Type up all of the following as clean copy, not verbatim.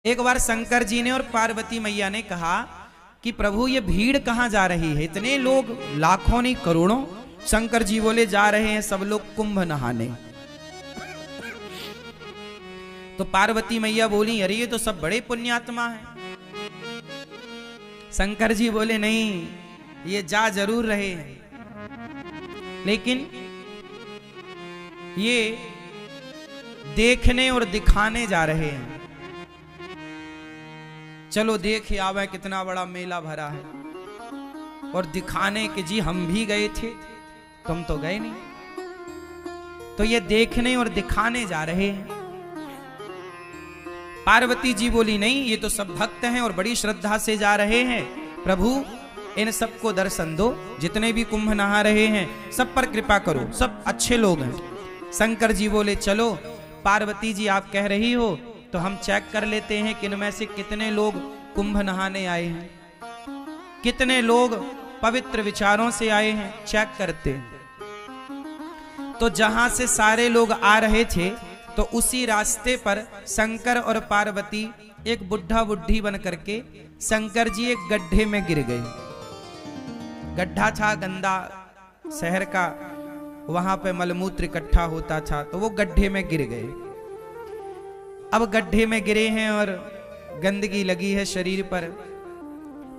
एक बार शंकर जी ने और पार्वती मैया ने कहा कि प्रभु ये भीड़ कहाँ जा रही है, इतने लोग लाखों नहीं करोड़ों। शंकर जी बोले जा रहे हैं सब लोग कुंभ नहाने। तो पार्वती मैया बोली अरे ये तो सब बड़े पुण्यात्मा हैं। शंकर जी बोले नहीं, ये जा जरूर रहे हैं लेकिन ये देखने और दिखाने जा रहे हैं। चलो देख आवे कितना बड़ा मेला भरा है, और दिखाने के जी हम भी गए थे, तुम तो गए नहीं। तो ये देखने और दिखाने जा रहे हैं। पार्वती जी बोली नहीं, ये तो सब भक्त हैं और बड़ी श्रद्धा से जा रहे हैं। प्रभु इन सबको दर्शन दो, जितने भी कुंभ नहा रहे हैं सब पर कृपा करो, सब अच्छे लोग हैं। शंकर जी बोले चलो पार्वती जी आप कह रही हो तो हम चेक कर लेते हैं कि इनमें से कितने लोग कुंभ नहाने आए हैं, कितने लोग पवित्र विचारों से आए हैं, चेक करते हैं। तो जहां से सारे लोग आ रहे थे तो उसी रास्ते पर शंकर और पार्वती एक बुढ़ा बुढ़ी बन करके शंकर जी एक गड्ढे में गिर गए। गड्ढा था गंदा शहर का, वहां पे मलमूत्र इकट्ठा होता था, तो वो गड्ढे में गिर गए। अब गड्ढे में गिरे हैं और गंदगी लगी है शरीर पर।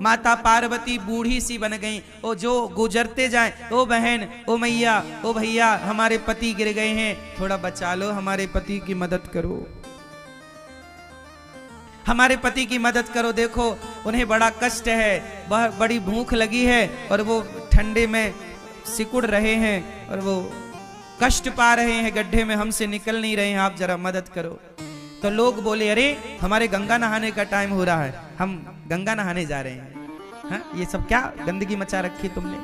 माता पार्वती बूढ़ी सी बन गई। ओ जो गुजरते जाएं, ओ बहन, ओ मैया, ओ भैया, हमारे पति गिर गए हैं, थोड़ा बचा लो, हमारे पति की मदद करो, हमारे पति की मदद करो। देखो उन्हें बड़ा कष्ट है, बड़ी भूख लगी है और वो ठंडे में सिकुड़ रहे हैं और वो कष्ट पा रहे हैं, गड्ढे में हमसे निकल नहीं रहे हैं, आप जरा मदद करो। तो लोग बोले अरे हमारे गंगा नहाने का टाइम हो रहा है, हम गंगा नहाने जा रहे हैं। हाँ, ये सब क्या गंदगी मचा रखी तुमने।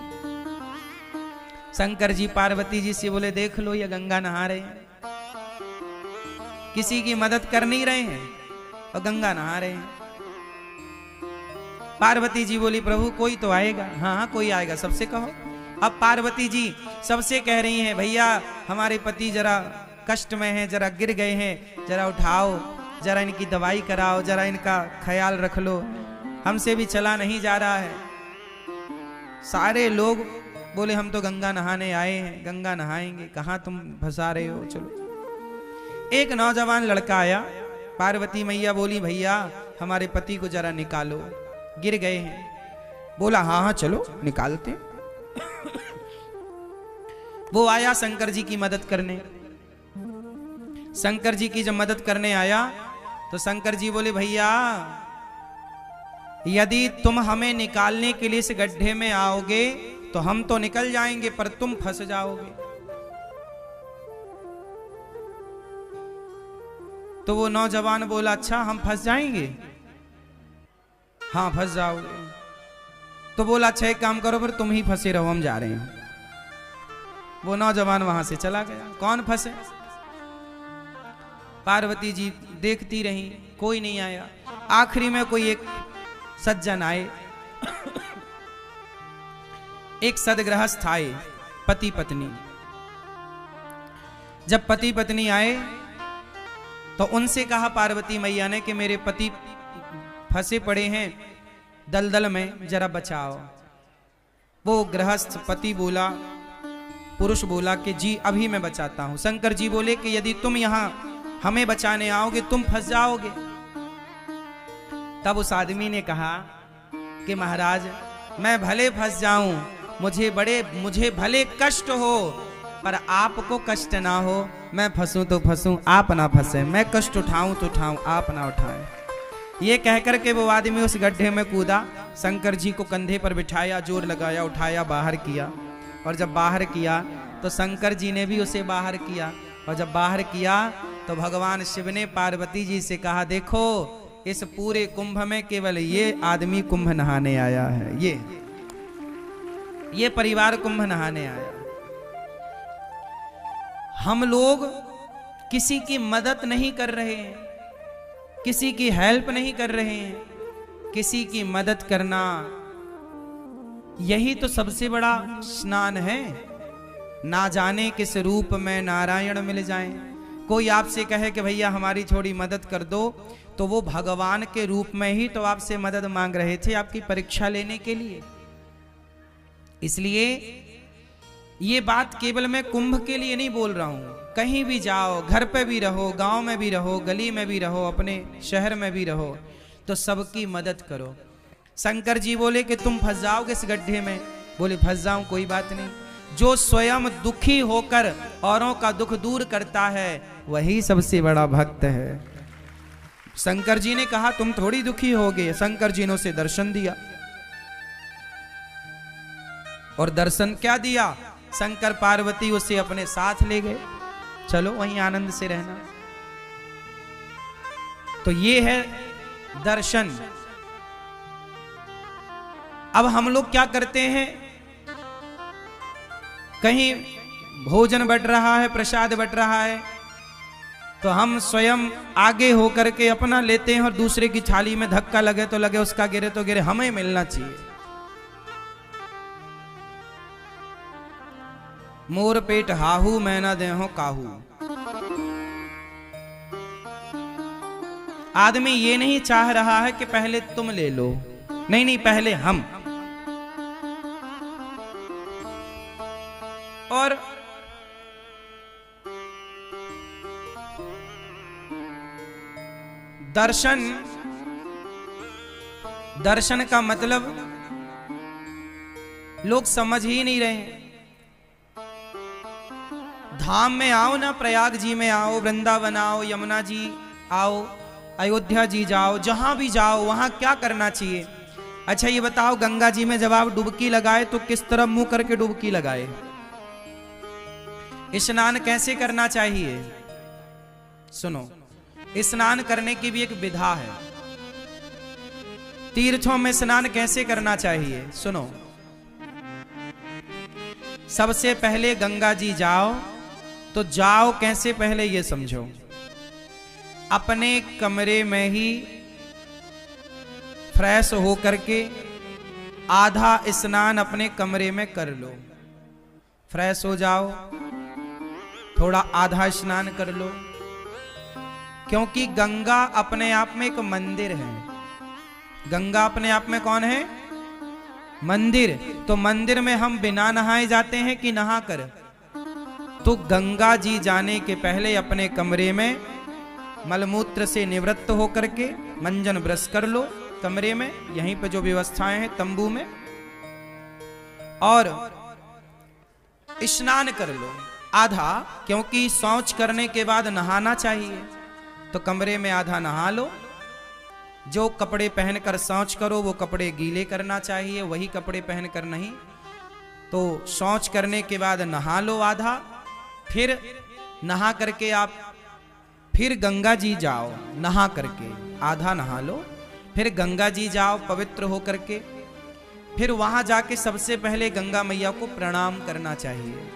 शंकर जी पार्वती जी से बोले देख लो ये गंगा नहा रहे हैं, किसी की मदद कर नहीं रहे हैं और गंगा नहा रहे हैं। पार्वती जी बोली प्रभु कोई तो आएगा। हाँ हाँ कोई आएगा, सबसे कहो। अब पार्वती जी सबसे कह रही हैं भैया हमारे पति जरा कष्ट में हैं, जरा गिर गए हैं, जरा उठाओ, जरा इनकी दवाई कराओ, जरा इनका ख्याल रख लो, हमसे भी चला नहीं जा रहा है। सारे लोग बोले हम तो गंगा नहाने आए हैं, गंगा नहाएंगे, कहाँ तुम फंसा रहे हो, चलो। एक नौजवान लड़का आया, पार्वती मैया बोली भैया हमारे पति को जरा निकालो, गिर गए हैं। बोला हाँ हाँ चलो निकालते। वो आया शंकर जी की मदद करने। शंकर जी की जब मदद करने आया तो शंकर जी बोले भैया यदि तुम हमें निकालने के लिए इस गड्ढे में आओगे तो हम तो निकल जाएंगे पर तुम फंस जाओगे। तो वो नौजवान बोला अच्छा हम फंस जाएंगे। हाँ फंस जाओगे। तो बोला अच्छा एक काम करो फिर तुम ही फंसे रहो, हम जा रहे हैं। वो नौजवान वहां से चला गया। कौन फंसे? पार्वती जी देखती रही, कोई नहीं आया। आखिरी में कोई एक सज्जन आए, एक सदगृहस्थ आए, पति पत्नी। जब पति पत्नी आए तो उनसे कहा पार्वती मैया ने कि मेरे पति फंसे पड़े हैं दलदल में, जरा बचाओ। वो गृहस्थ पति बोला, पुरुष बोला कि जी अभी मैं बचाता हूं। शंकर जी बोले कि यदि तुम यहां हमें बचाने आओगे तुम फंस जाओगे। तब उस आदमी ने कहा कि महाराज मैं भले फंस जाऊं, मुझे भले कष्ट हो पर आपको कष्ट ना हो। मैं फंसूं तो फंसूं, आप ना फंसे, मैं कष्ट उठाऊं तो उठाऊं, आप ना उठाएं। ये कहकर के वो आदमी उस गड्ढे में कूदा, शंकर जी को कंधे पर बिठाया, जोर लगाया, उठाया, बाहर किया। और जब बाहर किया तो शंकर जी ने भी उसे बाहर किया। और जब बाहर किया तो भगवान शिव ने पार्वती जी से कहा देखो इस पूरे कुंभ में केवल ये आदमी कुंभ नहाने आया है, ये परिवार कुंभ नहाने आया। हम लोग किसी की मदद नहीं कर रहे हैं, किसी की हेल्प नहीं कर रहे हैं। किसी की मदद करना यही तो सबसे बड़ा स्नान है। ना जाने किस रूप में नारायण मिल जाएं। कोई आपसे कहे कि भैया हमारी थोड़ी मदद कर दो, तो वो भगवान के रूप में ही तो आपसे मदद मांग रहे थे, आपकी परीक्षा लेने के लिए। इसलिए ये बात केवल मैं कुंभ के लिए नहीं बोल रहा हूं, कहीं भी जाओ, घर पे भी रहो, गांव में भी रहो, गली में भी रहो, अपने शहर में भी रहो, तो सबकी मदद करो। शंकर जी बोले कि तुम फंस जाओगे इस गड्ढे में, बोले फंस जाऊं कोई बात नहीं। जो स्वयं दुखी होकर औरों का दुख दूर करता है वही सबसे बड़ा भक्त है। शंकर जी ने कहा तुम थोड़ी दुखी होगे, शंकर जी ने उसे दर्शन दिया। और दर्शन क्या दिया? शंकर पार्वती उसे अपने साथ ले गए, चलो वहीं आनंद से रहना। तो ये है दर्शन। अब हम लोग क्या करते हैं, कहीं भोजन बट रहा है, प्रसाद बट रहा है, तो हम स्वयं आगे होकर के अपना लेते हैं और दूसरे की थाली में धक्का लगे तो लगे, उसका गिरे तो गिरे, हमें मिलना चाहिए। मोर पेट हाहू मैं ना देहो काहू। आदमी ये नहीं चाह रहा है कि पहले तुम ले लो, नहीं नहीं, पहले हम। और दर्शन का मतलब लोग समझ ही नहीं रहे। धाम में आओ ना, प्रयाग जी में आओ, वृंदावन आओ, यमुना जी आओ, अयोध्या जी जाओ, जहां भी जाओ वहां क्या करना चाहिए? अच्छा ये बताओ, गंगा जी में जब आप डुबकी लगाए तो किस तरफ मुंह करके डुबकी लगाए? स्नान कैसे करना चाहिए? सुनो, स्नान करने की भी एक विधा है। तीर्थों में स्नान कैसे करना चाहिए? सुनो, सबसे पहले गंगा जी जाओ तो जाओ कैसे, पहले ये समझो। अपने कमरे में ही फ्रेश हो करके आधा स्नान अपने कमरे में कर लो। फ्रेश हो जाओ, थोड़ा आधा स्नान कर लो, क्योंकि गंगा अपने आप में एक मंदिर है। गंगा अपने आप में कौन है? मंदिर। तो मंदिर में हम बिना नहाए जाते हैं कि नहा कर? तो गंगा जी जाने के पहले अपने कमरे में मलमूत्र से निवृत्त होकर के मंजन ब्रश कर लो कमरे में, यहीं पे जो व्यवस्थाएं हैं तंबू में, और स्नान कर लो आधा, क्योंकि शौच करने के बाद नहाना चाहिए। तो कमरे में आधा नहा लो। जो कपड़े पहनकर शौच करो वो कपड़े गीले करना चाहिए, वही कपड़े पहनकर नहीं। तो शौच करने के बाद नहा लो आधा, फिर नहा करके आप फिर गंगा जी जाओ, नहा करके आधा नहा लो, फिर गंगा जी जाओ पवित्र हो करके, फिर वहां जाके सबसे पहले गंगा मैया को प्रणाम करना चाहिए।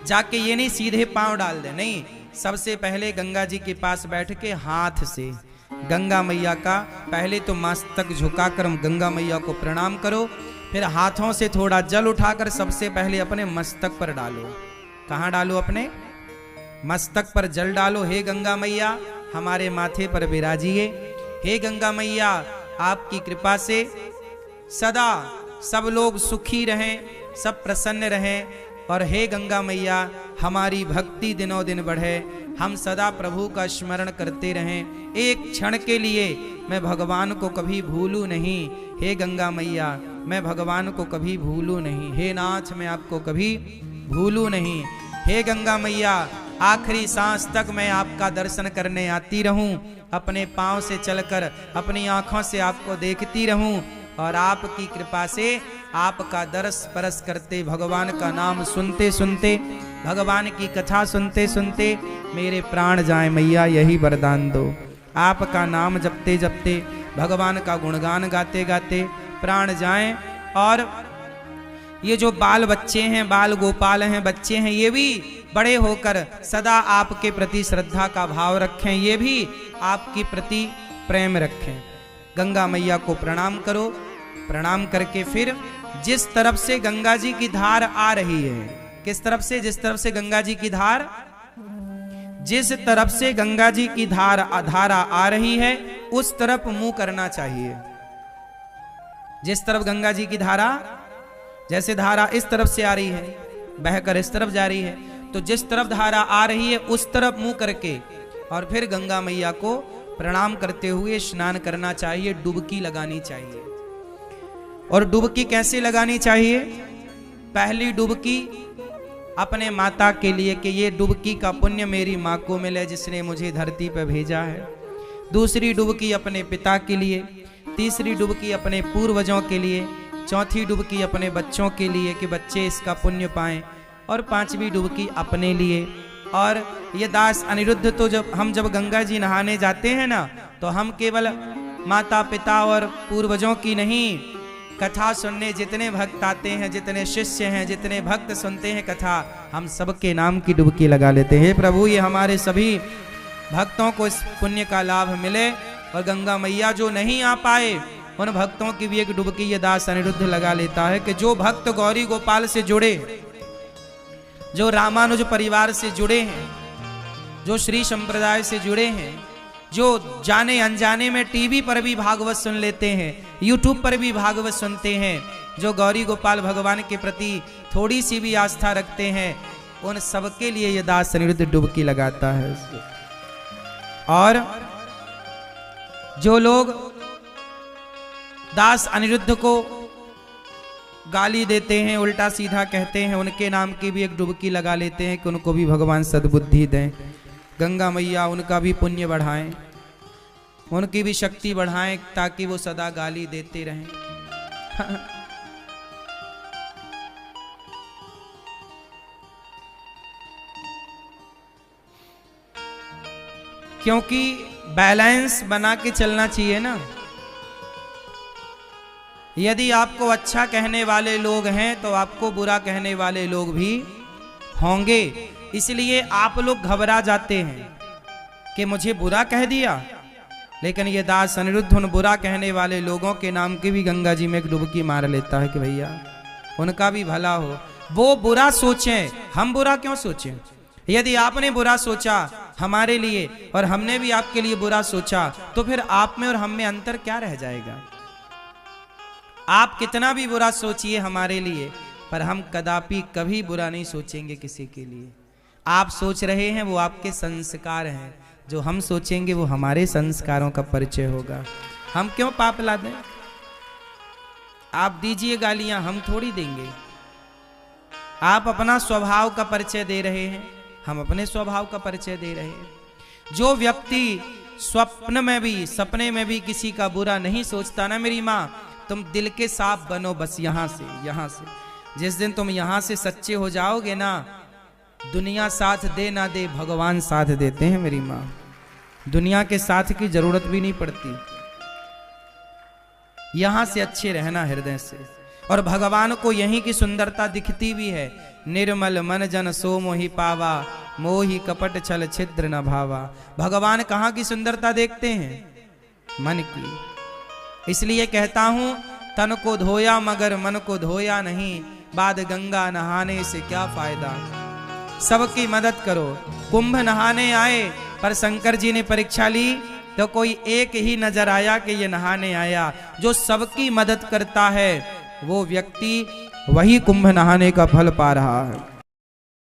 जाके ये नहीं सीधे पांव डाल दे, नहीं, सबसे पहले गंगा जी के पास बैठ के हाथ से गंगा मैया का पहले तो मस्तक झुकाकर गंगा मैया को प्रणाम करो, फिर हाथों से थोड़ा जल उठाकर सबसे पहले अपने मस्तक पर डालो। कहाँ डालो? अपने मस्तक पर जल डालो। हे गंगा मैया हमारे माथे पर विराजिए। हे गंगा मैया आपकी कृपा से सदा सब लोग सुखी रहें, सब प्रसन्न रहें, और हे गंगा मैया हमारी भक्ति दिनों दिन बढ़े, हम सदा प्रभु का स्मरण करते रहें। एक क्षण के लिए मैं भगवान को कभी भूलूं नहीं। हे गंगा मैया मैं भगवान को कभी भूलूं नहीं। हे नाथ मैं आपको कभी भूलूं नहीं। हे गंगा मैया आखिरी सांस तक मैं आपका दर्शन करने आती रहूं, अपने पांव से चलकर अपनी आंखों से आपको देखती रहूं, और आपकी कृपा से आपका दरस परस करते, भगवान का नाम सुनते सुनते, भगवान की कथा सुनते सुनते मेरे प्राण जाए मैया, यही वरदान दो। आपका नाम जपते जपते, भगवान का गुणगान गाते गाते प्राण जाएं। और ये जो बाल बच्चे हैं, बाल गोपाल हैं, बच्चे हैं, ये भी बड़े होकर सदा आपके प्रति श्रद्धा का भाव रखें, ये भी आपके प्रति प्रेम रखें। गंगा मैया को प्रणाम करो। प्रणाम करके फिर जिस तरफ से गंगा जी की धार आ रही है, किस तरफ से? जिस तरफ से गंगा जी की धार, जिस तरफ से गंगा जी की धारा आ रही है उस तरफ मुंह करना चाहिए। जिस तरफ गंगा जी की धारा, जैसे धारा इस तरफ से आ रही है, बहकर इस तरफ जा रही है, तो जिस तरफ धारा आ रही है उस तरफ मुंह करके और फिर गंगा मैया को प्रणाम करते हुए स्नान करना चाहिए, डुबकी लगानी चाहिए। और डुबकी कैसे लगानी चाहिए? पहली डुबकी अपने माता के लिए कि ये डुबकी का पुण्य मेरी माँ को मिले जिसने मुझे धरती पर भेजा है। दूसरी डुबकी अपने पिता के लिए, तीसरी डुबकी अपने पूर्वजों के लिए, चौथी डुबकी अपने बच्चों के लिए कि बच्चे इसका पुण्य पाएं, और पांचवी डुबकी अपने लिए। और ये दास अनिरुद्ध तो जब गंगा जी नहाने जाते हैं ना, तो हम केवल माता पिता और पूर्वजों की नहीं, कथा सुनने जितने भक्त आते हैं, जितने शिष्य हैं, जितने भक्त सुनते हैं कथा, हम सबके नाम की डुबकी लगा लेते हैं। प्रभु ये हमारे सभी भक्तों को इस पुण्य का लाभ मिले, और गंगा मैया जो नहीं आ पाए उन भक्तों की भी एक डुबकी ये दास अनिरुद्ध लगा लेता है कि जो भक्त गौरी गोपाल से जुड़े, जो रामानुज परिवार से जुड़े हैं, जो श्री संप्रदाय से जुड़े हैं, जो जाने अनजाने में टीवी पर भी भागवत सुन लेते हैं, यूट्यूब पर भी भागवत सुनते हैं, जो गौरी गोपाल भगवान के प्रति थोड़ी सी भी आस्था रखते हैं, उन सबके लिए ये दास अनिरुद्ध डुबकी लगाता है। और जो लोग दास अनिरुद्ध को गाली देते हैं, उल्टा सीधा कहते हैं, उनके नाम की भी एक डुबकी लगा लेते हैं कि उनको भी भगवान सद्बुद्धि दें, गंगा मैया उनका भी पुण्य बढ़ाएं, उनकी भी शक्ति बढ़ाएं, ताकि वो सदा गाली देते रहें। क्योंकि बैलेंस बना के चलना चाहिए ना। यदि आपको अच्छा कहने वाले लोग हैं तो आपको बुरा कहने वाले लोग भी होंगे, इसलिए आप लोग घबरा जाते हैं कि मुझे बुरा कह दिया। लेकिन ये दास अनिरुद्ध उन बुरा कहने वाले लोगों के नाम की भी गंगा जी में एक डुबकी मार लेता है कि भैया उनका भी भला हो। वो बुरा सोचें, हम बुरा क्यों सोचें? यदि आपने बुरा सोचा हमारे लिए और हमने भी आपके लिए बुरा सोचा, तो फिर आप में और हम में अंतर क्या रह जाएगा? आप कितना भी बुरा सोचिए हमारे लिए, पर हम कदापि कभी बुरा नहीं सोचेंगे किसी के लिए। आप सोच रहे हैं वो आपके संस्कार हैं, जो हम सोचेंगे वो हमारे संस्कारों का परिचय होगा। हम क्यों पाप ला दें? आप दीजिए गालियां, हम थोड़ी देंगे। आप अपना स्वभाव का परिचय दे रहे हैं, हम अपने स्वभाव का परिचय दे रहे हैं। जो व्यक्ति स्वप्न में भी, सपने में भी किसी का बुरा नहीं सोचता ना मेरी माँ, तुम दिल के साफ बनो बस यहाँ से। जिस दिन तुम यहाँ से सच्चे हो जाओगे ना, दुनिया साथ दे ना दे, भगवान साथ देते हैं मेरी माँ। दुनिया के साथ की जरूरत भी नहीं पड़ती, यहां से अच्छे रहना हृदय से। और भगवान को यहीं की सुंदरता दिखती भी है। निर्मल मन जन सो मोहि पावा, मोहि कपट छल छिद्र न भावा। भगवान कहाँ की सुंदरता देखते हैं? मन की। इसलिए कहता हूं, तन को धोया मगर मन को धोया नहीं, बाद गंगा नहाने से क्या फायदा। सबकी मदद करो। कुंभ नहाने आए, पर शंकर जी ने परीक्षा ली तो कोई एक ही नजर आया कि ये नहाने आया। जो सबकी मदद करता है वो व्यक्ति वही कुंभ नहाने का फल पा रहा है।